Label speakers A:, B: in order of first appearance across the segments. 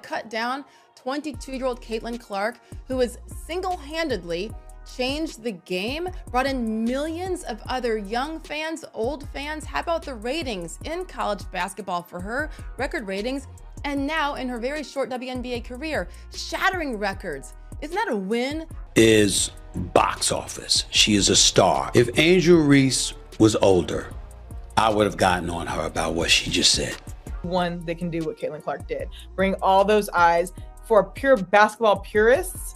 A: cut down 22-year-old Caitlin Clark, who has single-handedly changed the game, brought in millions of other young fans, old fans. How about the ratings in college basketball for her? Record ratings. And now in her very short WNBA career, shattering records. Isn't that a win?
B: Is box office. She is a star. If Angel Reese was older, I would have gotten on her about what she just said.
C: One that can do what Caitlin Clark did. Bring all those eyes. For pure basketball purists,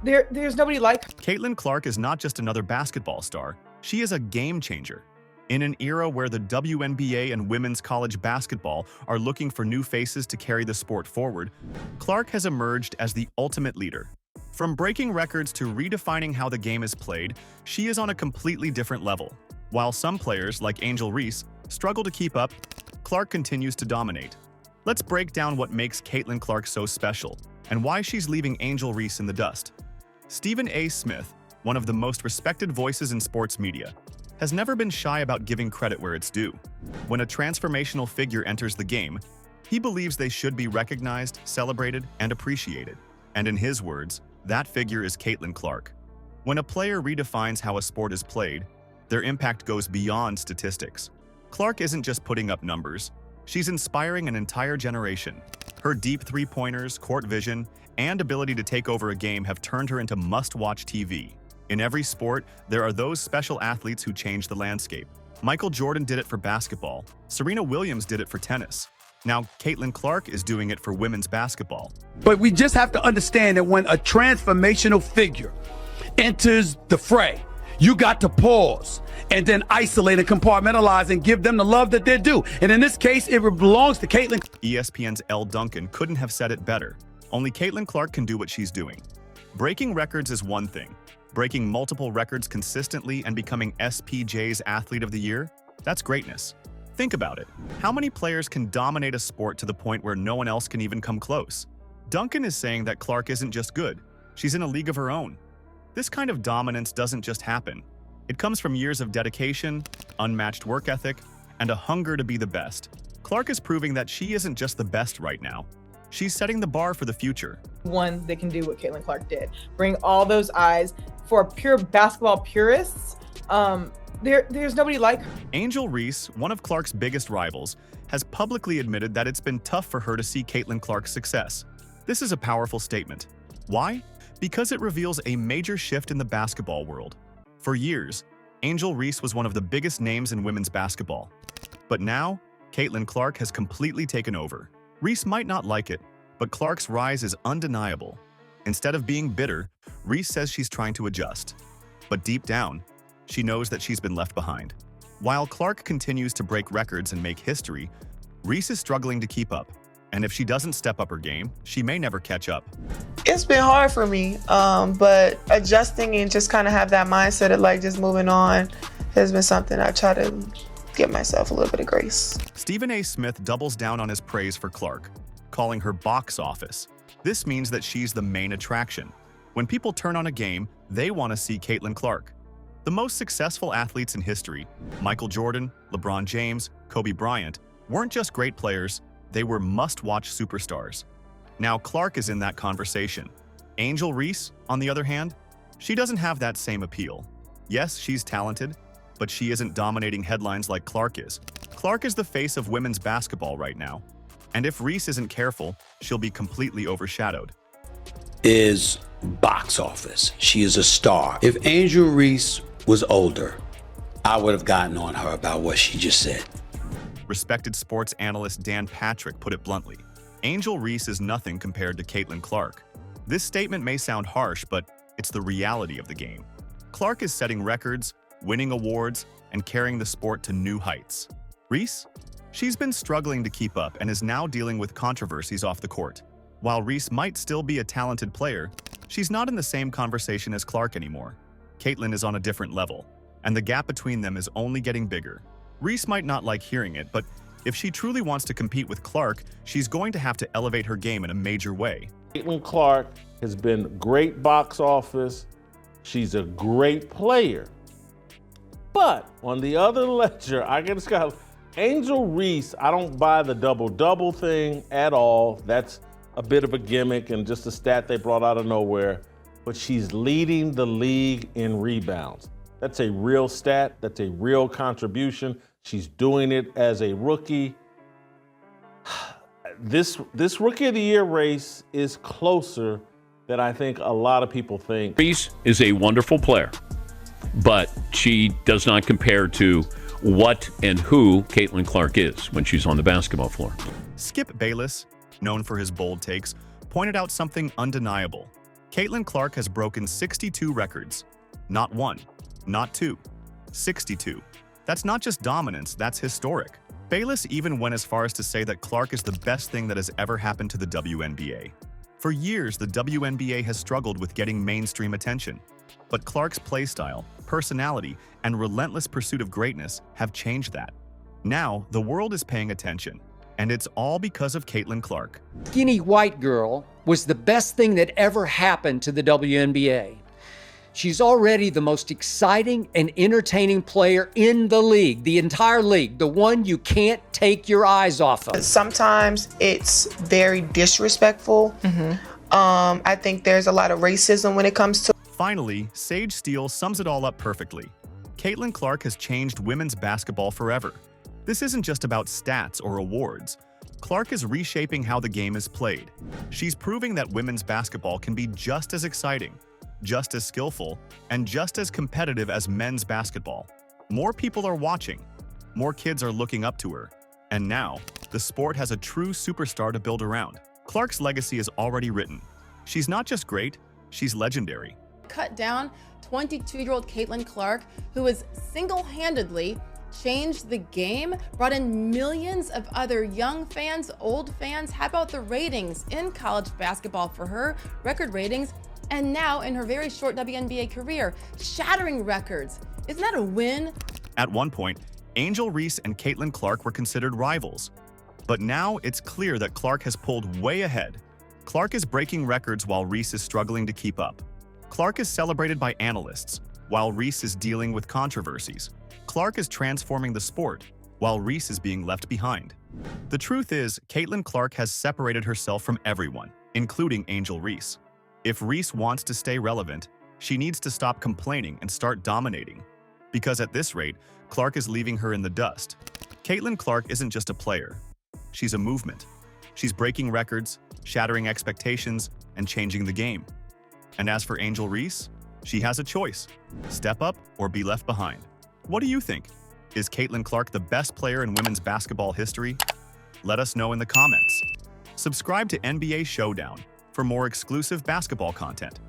C: there's nobody like her.
D: Caitlin Clark is not just another basketball star. She is a game changer. In an era where the WNBA and women's college basketball are looking for new faces to carry the sport forward, Clark has emerged as the ultimate leader. From breaking records to redefining how the game is played, she is on a completely different level. While some players, like Angel Reese, struggle to keep up, Clark continues to dominate. Let's break down what makes Caitlin Clark so special and why she's leaving Angel Reese in the dust. Stephen A. Smith, one of the most respected voices in sports media, has never been shy about giving credit where it's due. When a transformational figure enters the game, he believes they should be recognized, celebrated, and appreciated. And in his words, that figure is Caitlin Clark. When a player redefines how a sport is played, their impact goes beyond statistics. Clark isn't just putting up numbers. She's inspiring an entire generation. Her deep three-pointers, court vision, and ability to take over a game have turned her into must-watch TV. In every sport, there are those special athletes who change the landscape. Michael Jordan did it for basketball. Serena Williams did it for tennis. Now, Caitlin Clark is doing it for women's basketball.
B: But we just have to understand that when a transformational figure enters the fray, you got to pause and then isolate and compartmentalize and give them the love that they're due. And in this case, it belongs to Caitlin.
D: ESPN's Elle Duncan couldn't have said it better. Only Caitlin Clark can do what she's doing. Breaking records is one thing. Breaking multiple records consistently and becoming SPJ's Athlete of the Year? That's greatness. Think about it. How many players can dominate a sport to the point where no one else can even come close? Duncan is saying that Clark isn't just good. She's in a league of her own. This kind of dominance doesn't just happen. It comes from years of dedication, unmatched work ethic, and a hunger to be the best. Clark is proving that she isn't just the best right now. She's setting the bar for the future.
C: One that can do what Caitlin Clark did. Bring all those eyes. For pure basketball purists, there's nobody like her.
D: Angel Reese, one of Clark's biggest rivals, has publicly admitted that it's been tough for her to see Caitlin Clark's success. This is a powerful statement. Why? Because it reveals a major shift in the basketball world. For years, Angel Reese was one of the biggest names in women's basketball. But now, Caitlin Clark has completely taken over. Reese might not like it, but Clark's rise is undeniable. Instead of being bitter, Reese says she's trying to adjust. But deep down, she knows that she's been left behind. While Clark continues to break records and make history, Reese is struggling to keep up. And if she doesn't step up her game, she may never catch up.
E: It's been hard for me, but adjusting and just kind of have that mindset of like just moving on has been something I try to give myself a little bit of grace.
D: Stephen A. Smith doubles down on his praise for Clark, calling her box office. This means that she's the main attraction. When people turn on a game, they want to see Caitlin Clark. The most successful athletes in history, Michael Jordan, LeBron James, Kobe Bryant, weren't just great players, they were must-watch superstars. Now Clark is in that conversation. Angel Reese, on the other hand, she doesn't have that same appeal. Yes, she's talented, but she isn't dominating headlines like Clark is. Clark is the face of women's basketball right now. And if Reese isn't careful, she'll be completely overshadowed.
B: Is box office. She is a star. If Angel Reese was older, I would have gotten on her about what she just said.
D: Respected sports analyst Dan Patrick put it bluntly. Angel Reese is nothing compared to Caitlin Clark. This statement may sound harsh, but it's the reality of the game. Clark is setting records, winning awards, and carrying the sport to new heights. Reese? She's been struggling to keep up and is now dealing with controversies off the court. While Reese might still be a talented player, she's not in the same conversation as Clark anymore. Caitlin is on a different level, and the gap between them is only getting bigger. Reese might not like hearing it, but if she truly wants to compete with Clark, she's going to have to elevate her game in a major way.
F: Caitlin Clark has been great box office. She's a great player. But on the other ledger, I just got Angel Reese. I don't buy the double-double thing at all. That's a bit of a gimmick and just a stat they brought out of nowhere, but she's leading the league in rebounds. That's a real stat. That's a real contribution. She's doing it as a rookie. This Rookie of the Year race is closer than I think a lot of people think.
G: Reese is a wonderful player, but she does not compare to what and who Caitlin Clark is when she's on the basketball floor.
D: Skip Bayless, known for his bold takes, pointed out something undeniable. Caitlin Clark has broken 62 records. Not one, not two, 62. That's not just dominance, that's historic. Bayless even went as far as to say that Clark is the best thing that has ever happened to the WNBA. For years, the WNBA has struggled with getting mainstream attention. But Clark's playstyle, personality, and relentless pursuit of greatness have changed that. Now, the world is paying attention, and it's all because of Caitlin Clark.
H: Skinny white girl was the best thing that ever happened to the WNBA. She's already the most exciting and entertaining player in the league, the entire league, the one you can't take your eyes off of.
E: Sometimes it's very disrespectful. I think there's a lot of racism when it comes to.
D: Finally, Sage Steele sums it all up perfectly. Caitlin Clark has changed women's basketball forever. This isn't just about stats or awards. Clark is reshaping how the game is played. She's proving that women's basketball can be just as exciting, just as skillful, and just as competitive as men's basketball. More people are watching, more kids are looking up to her, and now, the sport has a true superstar to build around. Clark's legacy is already written. She's not just great, she's legendary.
A: Cut down 22-year-old Caitlin Clark, who has single-handedly changed the game, brought in millions of other young fans, old fans. How about the ratings in college basketball for her? Record ratings. And now, in her very short WNBA career, shattering records. Isn't that a win?
D: At one point, Angel Reese and Caitlin Clark were considered rivals. But now it's clear that Clark has pulled way ahead. Clark is breaking records while Reese is struggling to keep up. Clark is celebrated by analysts, while Reese is dealing with controversies. Clark is transforming the sport, while Reese is being left behind. The truth is, Caitlin Clark has separated herself from everyone, including Angel Reese. If Reese wants to stay relevant, she needs to stop complaining and start dominating. Because at this rate, Clark is leaving her in the dust. Caitlin Clark isn't just a player. She's a movement. She's breaking records, shattering expectations, and changing the game. And as for Angel Reese, she has a choice: step up or be left behind. What do you think? Is Caitlin Clark the best player in women's basketball history? Let us know in the comments. Subscribe to NBA Showdown for more exclusive basketball content.